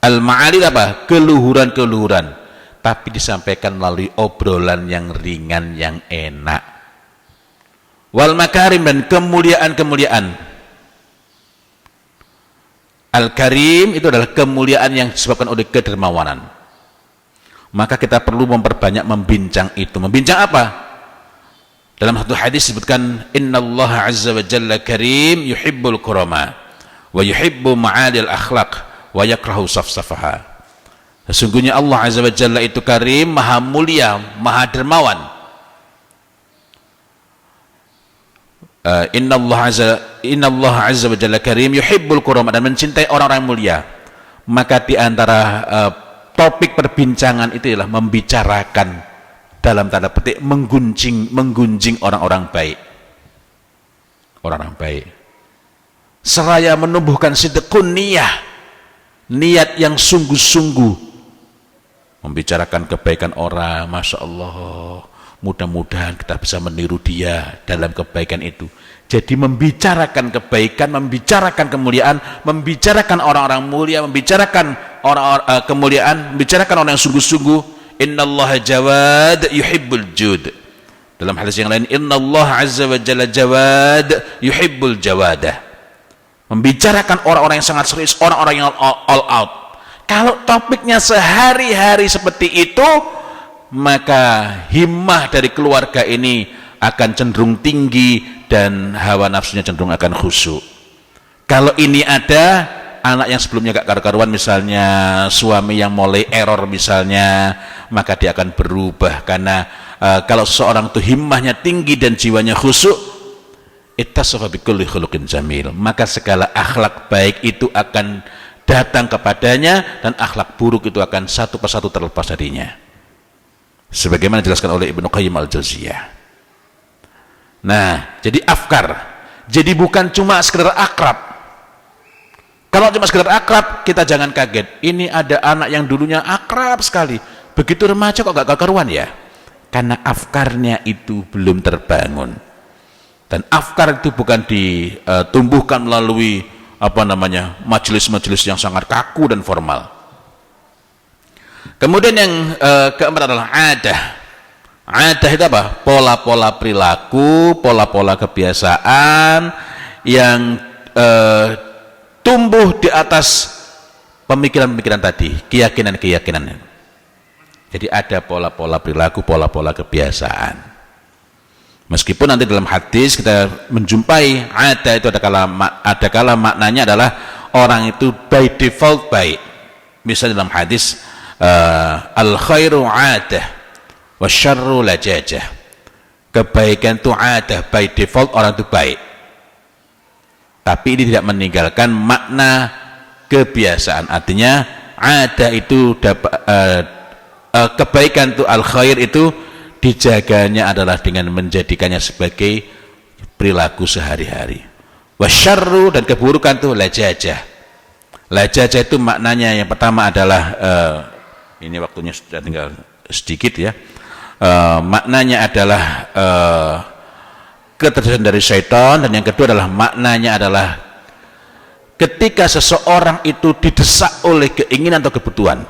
Speaker 1: Al-ma'ali apa? Keluhuran-keluhuran, tapi disampaikan melalui obrolan yang ringan, yang enak. Wal makarim, dan kemuliaan-kemuliaan. Al-karim itu adalah kemuliaan yang disebabkan oleh kedermawanan. Maka kita perlu memperbanyak membincang itu. Membincang apa? Dalam satu hadis disebutkan, innallaha azza wa jalla karim yuhibbul kurama wa yuhibbu ma'alil akhlaq wa yakrahu safsafaha. Sesungguhnya Allah azza wa jalla itu karim, maha mulia, maha dermawan. Innallaha azza wa jalla karim yuhibbul kurama, dan mencintai orang-orang mulia. Maka di antara topik perbincangan itu adalah membicarakan, dalam tanda petik menggunjing orang-orang baik. Orang-orang baik. Seraya menumbuhkan sidqun niyah, niat yang sungguh-sungguh membicarakan kebaikan orang. Masya Allah, mudah-mudahan kita bisa meniru dia dalam kebaikan itu. Jadi membicarakan kebaikan, membicarakan kemuliaan, membicarakan orang-orang mulia, membicarakan orang-orang kemuliaan, membicarakan orang yang sungguh-sungguh. Innallaha jawad yuhibbul jud. Dalam hadis yang lain, innallaha azza wa jalla jawad yuhibbul jawadah. Membicarakan orang-orang yang sangat serius, orang-orang yang all out. Kalau topiknya sehari-hari seperti itu, maka himmah dari keluarga ini akan cenderung tinggi dan hawa nafsunya cenderung akan khusyuk. Kalau ini ada anak yang sebelumnya gak karu-karuan, misalnya suami yang mulai error misalnya, maka dia akan berubah. Karena kalau seseorang itu himmahnya tinggi dan jiwanya khusyuk, ittasafa bikulli khuluqin jamil, maka segala akhlak baik itu akan datang kepadanya, dan akhlak buruk itu akan satu persatu terlepas darinya, sebagaimana dijelaskan oleh Ibnu Qayyim al-Jauziyah. Nah, jadi afkar, jadi bukan cuma sekedar akrab. Kalau cuma sekedar akrab, kita jangan kaget. Ini ada anak yang dulunya akrab sekali, begitu remaja kok gak karuan ya? Karena afkarnya itu belum terbangun. Dan afkar itu bukan ditumbuhkan melalui majelis-majelis yang sangat kaku dan formal. Kemudian yang keempat adalah adah. Adah itu apa? Pola-pola perilaku, pola-pola kebiasaan yang tumbuh di atas pemikiran-pemikiran tadi, keyakinan-keyakinan. Jadi ada pola-pola perilaku, pola-pola kebiasaan. Meskipun nanti dalam hadis kita menjumpai ada itu ada kala maknanya adalah orang itu by default baik. Misalnya dalam hadis al khairu adah wasyarru lajajah. Kebaikan itu adah, by default orang itu baik. Tapi ini tidak meninggalkan makna kebiasaan. Artinya ada itu kebaikan itu al khair itu dijaganya adalah dengan menjadikannya sebagai perilaku sehari-hari. Wasyarru dan keburukan itu lajajah. Lajajah itu maknanya yang pertama adalah ini waktunya sudah tinggal sedikit ya. Maknanya adalah keterjadian dari syaitan, dan yang kedua adalah maknanya adalah ketika seseorang itu didesak oleh keinginan atau kebutuhan.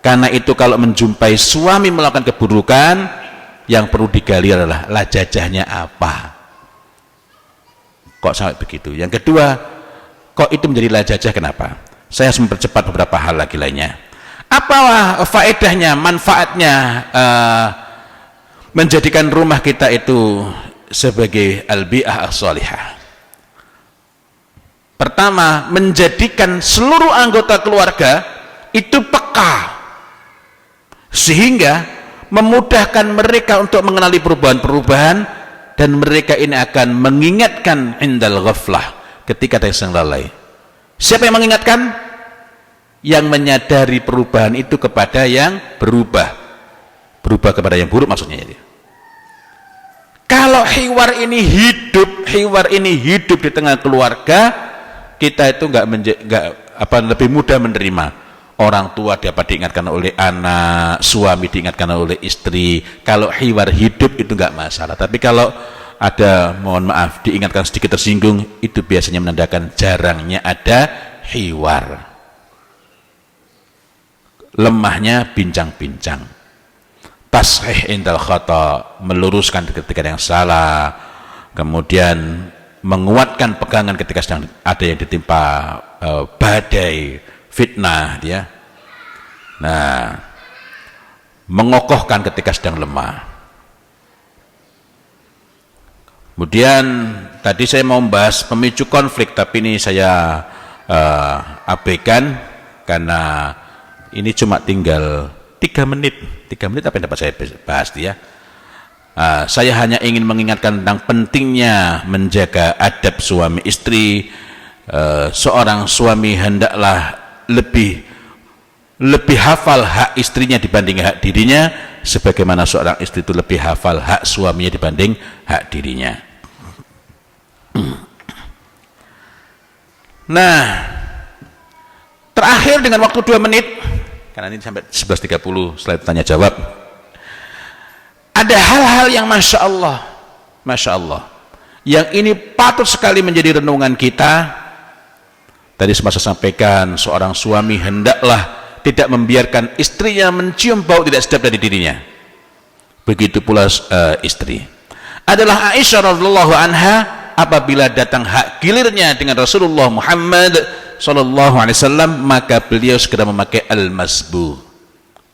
Speaker 1: Karena itu kalau menjumpai suami melakukan keburukan, yang perlu digali adalah lajajahnya apa. Kok sampai begitu? Yang kedua, kok itu menjadi lajajah, kenapa? Saya harus mempercepat beberapa hal lagi lainnya. Apa faedahnya, manfaatnya menjadikan rumah kita itu sebagai al-bi'ah as-salihah? Pertama, menjadikan seluruh anggota keluarga itu peka, sehingga memudahkan mereka untuk mengenali perubahan-perubahan, dan mereka ini akan mengingatkan indal ghaflah, ketika sedang lalai. Siapa yang mengingatkan? Yang menyadari perubahan itu kepada yang berubah kepada yang buruk maksudnya. Kalau hiwar ini hidup di tengah keluarga, kita itu lebih mudah menerima. Orang tua dapat diingatkan oleh anak, suami diingatkan oleh istri. Kalau hiwar hidup itu nggak masalah. Tapi kalau ada, mohon maaf, diingatkan sedikit tersinggung, itu biasanya menandakan jarangnya ada hiwar. Lemahnya bincang-bincang. Tashih indal khata, meluruskan ketika yang salah. Kemudian menguatkan pegangan ketika sedang ada yang ditimpa badai, fitnah, dia. Nah, mengokohkan ketika sedang lemah. Kemudian tadi saya mau membahas pemicu konflik, tapi ini saya abaikan karena ini cuma tinggal 3 menit apa yang dapat saya bahas dia. Saya hanya ingin mengingatkan tentang pentingnya menjaga adab suami istri. Seorang suami hendaklah lebih hafal hak istrinya dibanding hak dirinya, sebagaimana seorang istri itu lebih hafal hak suaminya dibanding hak dirinya. Nah, terakhir dengan waktu 2 menit, karena ini sampai 11.30 setelah tanya jawab, ada hal-hal yang Masya Allah, yang ini patut sekali menjadi renungan kita. Tadi sempat saya sampaikan, seorang suami hendaklah tidak membiarkan istrinya mencium bau tidak sedap dari dirinya. Begitu pula istri. Adalah Aisyah radhiyallahu anha, apabila datang hak gilirnya dengan Rasulullah Muhammad sallallahu alaihi wasallam, maka beliau segera memakai al-masbugh.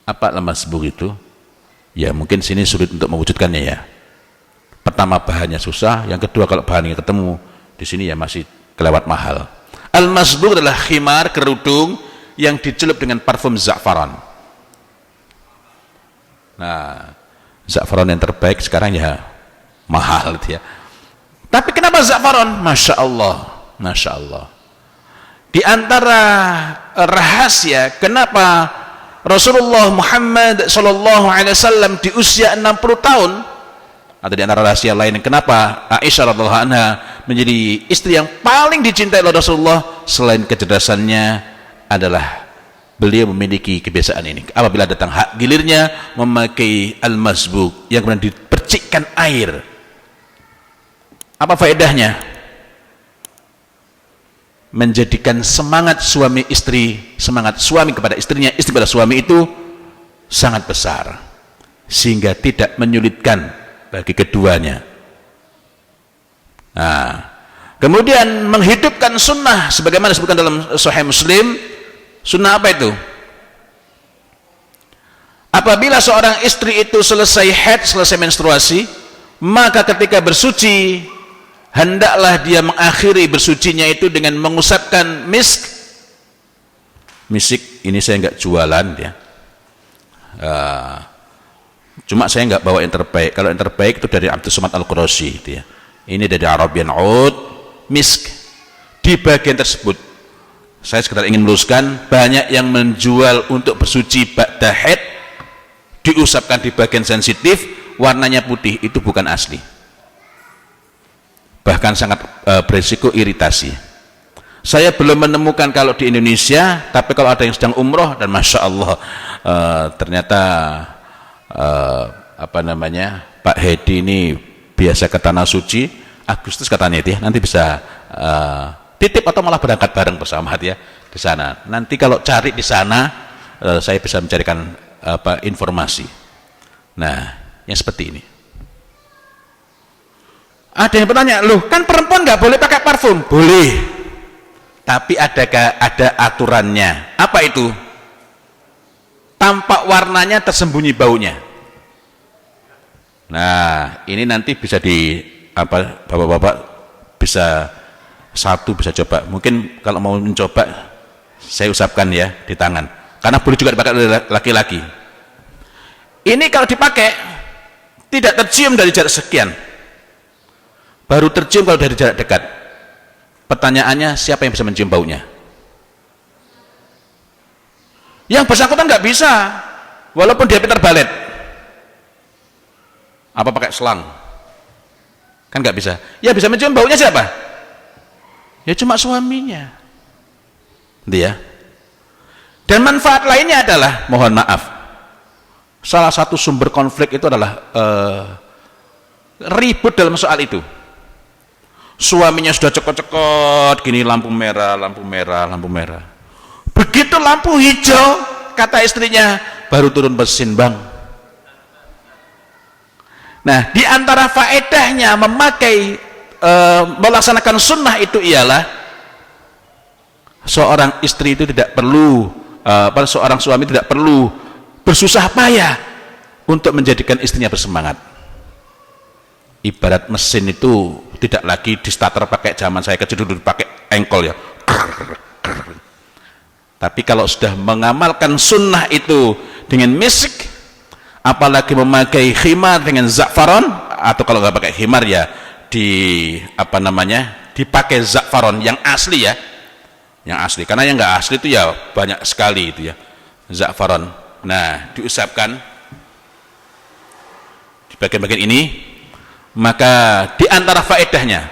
Speaker 1: Apa al-masbugh itu? Ya mungkin sini sulit untuk mewujudkannya ya. Pertama bahannya susah, yang kedua kalau bahannya ketemu di sini ya masih kelewat mahal. Al-masbugh adalah khimar, kerudung yang dicelup dengan parfum za'faran. Nah, za'faran yang terbaik sekarang ya mahal ya. Tapi kenapa za'faran? Masya Allah. Di antara rahasia kenapa Rasulullah Muhammad sallallahu alaihi wasallam di usia 60 tahun, atau di antara rahasia lain kenapa Aisyah radhiyallahu anha menjadi istri yang paling dicintai oleh Rasulullah selain kecerdasannya, adalah beliau memiliki kebiasaan ini. Apabila datang hak gilirnya memakai al-masbuk yang kemudian dipercikkan air. Apa faedahnya? Menjadikan semangat suami istri, semangat suami kepada istrinya, istri kepada suami itu sangat besar, sehingga tidak menyulitkan bagi keduanya. Nah, kemudian menghidupkan sunnah sebagaimana disebutkan dalam Sahih Muslim. Sunnah apa itu? Apabila seorang istri itu selesai haid, selesai menstruasi, maka ketika bersuci hendaklah dia mengakhiri bersucinya itu dengan mengusapkan misk. Misik ini saya nggak jualan ya. Cuma saya nggak bawa yang terbaik. Kalau yang terbaik itu dari Abdus Somad Al-Qurashi itu ya. Ini dari Arabian Oud, misk. Di bagian tersebut saya sekedar ingin meluruskan, banyak yang menjual untuk bersuci ba'da haid diusapkan di bagian sensitif, warnanya putih, itu bukan asli. Bahkan sangat berisiko iritasi. Saya belum menemukan kalau di Indonesia, tapi kalau ada yang sedang umroh dan masya Allah ternyata Pak Hedi ini biasa ke tanah suci, Agustus katanya itu ya, nanti bisa titip atau malah berangkat bareng bersama ya di sana. Nanti kalau cari di sana saya bisa mencarikan informasi. Nah, yang seperti ini. Ada yang bertanya, loh kan perempuan nggak boleh pakai parfum? Boleh, tapi ada aturannya. Apa itu? Tampak warnanya, tersembunyi baunya. Nah, ini nanti bisa bapak-bapak bisa bisa coba. Mungkin kalau mau mencoba, saya usapkan ya di tangan. Karena boleh juga dipakai oleh laki-laki. Ini kalau dipakai tidak tercium dari jarak sekian. Baru tercium kalau dari jarak dekat. Pertanyaannya, siapa yang bisa mencium baunya? Yang bersangkutan nggak bisa, walaupun dia pintar balet. Apa pakai selang? Kan nggak bisa. Ya bisa mencium baunya siapa? Ya cuma suaminya. Dia. Dan manfaat lainnya adalah, mohon maaf, salah satu sumber konflik itu adalah ribut dalam soal itu. Suaminya sudah cekot-cekot gini, lampu merah, lampu merah, lampu merah. Begitu lampu hijau, kata istrinya, baru turun mesin bang. Nah, di antara faedahnya melaksanakan sunnah itu ialah seorang istri itu tidak perlu, seorang suami tidak perlu bersusah payah untuk menjadikan istrinya bersemangat. Ibarat mesin itu tidak lagi di starter pakai, zaman saya kecil dulu pakai engkol ya. Tapi kalau sudah mengamalkan sunnah itu dengan misik, apalagi memakai khimar dengan za'faron, atau kalau nggak pakai khimar ya dipakai za'faron yang asli ya, yang asli. Karena yang nggak asli itu ya banyak sekali itu ya, za'faron. Nah, diusapkan di bagian-bagian ini, maka di antara faedahnya,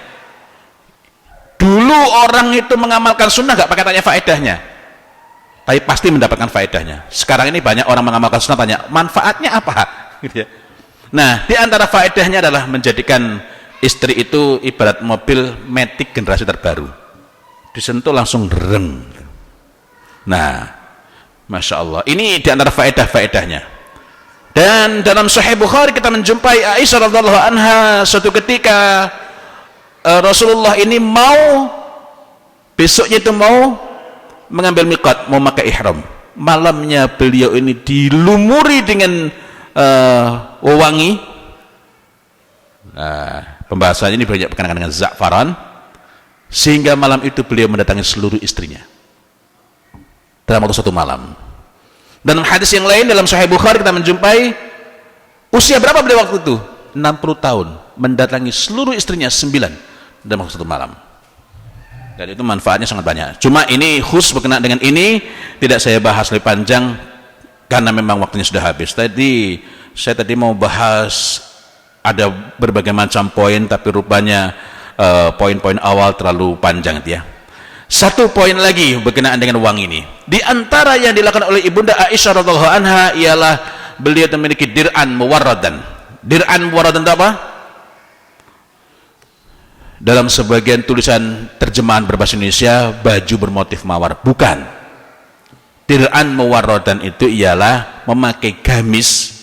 Speaker 1: dulu orang itu mengamalkan sunnah nggak pakai tanya faedahnya, tapi pasti mendapatkan faedahnya. Sekarang ini banyak orang mengamalkan sunnah tanya manfaatnya apa gitu ya. Nah, di antara faedahnya adalah menjadikan istri itu ibarat mobil Matic generasi terbaru, disentuh langsung reng. Nah, masya Allah, ini di antara faedah-faedahnya. Dan dalam Sahih Bukhari kita menjumpai Aisyah radhiallahu anha, suatu ketika Rasulullah ini besoknya itu mau mengambil miqat, mau pakai ihram. Malamnya beliau ini dilumuri dengan wewangi. Pembahasan ini banyak berkenaan dengan za'faran, sehingga malam itu beliau mendatangi seluruh istrinya dalam waktu satu malam. Dalam hadis yang lain dalam Sahih Bukhari kita menjumpai usia berapa beliau waktu itu? 60 tahun, mendatangi seluruh istrinya 9 dalam waktu satu malam. Dan itu manfaatnya sangat banyak. Cuma ini khusus berkenaan dengan ini tidak saya bahas lebih panjang karena memang waktunya sudah habis. Saya tadi mau bahas ada berbagai macam poin, tapi rupanya poin-poin awal terlalu panjang ya. Satu poin lagi berkenaan dengan wangi ini. Di antara yang dilakukan oleh Ibunda Aisyah radhiyallahu anha ialah beliau memiliki dir'an muwarradan. Dir'an muwarradan itu apa? Dalam sebagian tulisan terjemahan berbahasa Indonesia, baju bermotif mawar. Bukan. Dir'an muwarradan itu ialah memakai gamis,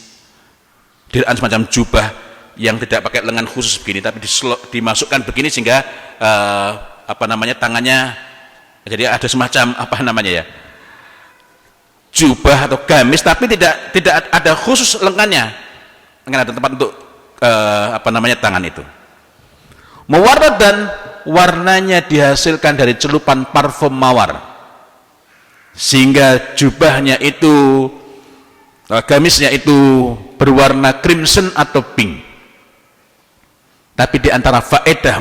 Speaker 1: dir'an semacam jubah yang tidak pakai lengan khusus begini, tapi dimasukkan begini sehingga tangannya, jadi ada semacam jubah atau gamis, tapi tidak ada khusus lengannya, ada tempat untuk tangan itu. Muwarrad dan warnanya dihasilkan dari celupan parfum mawar, sehingga jubahnya itu, gamisnya itu berwarna crimson atau pink. Tapi di antara faedahnya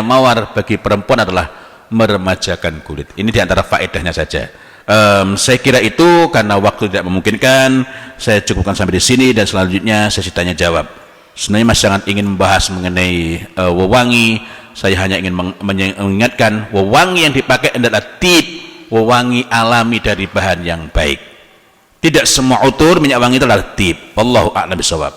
Speaker 1: mawar bagi perempuan adalah meremajakan kulit. Ini di antara faedahnya saja. Saya kira itu, karena waktu tidak memungkinkan, saya cukupkan sampai di sini, dan selanjutnya sesi tanya jawab. Sebenarnya Mas sangat ingin membahas mengenai wewangi. Saya hanya ingin mengingatkan, wewangi yang dipakai adalah wewangi alami dari bahan yang baik. Tidak semua utur minyak wangi itu adalah wallahu a'lam bishawab.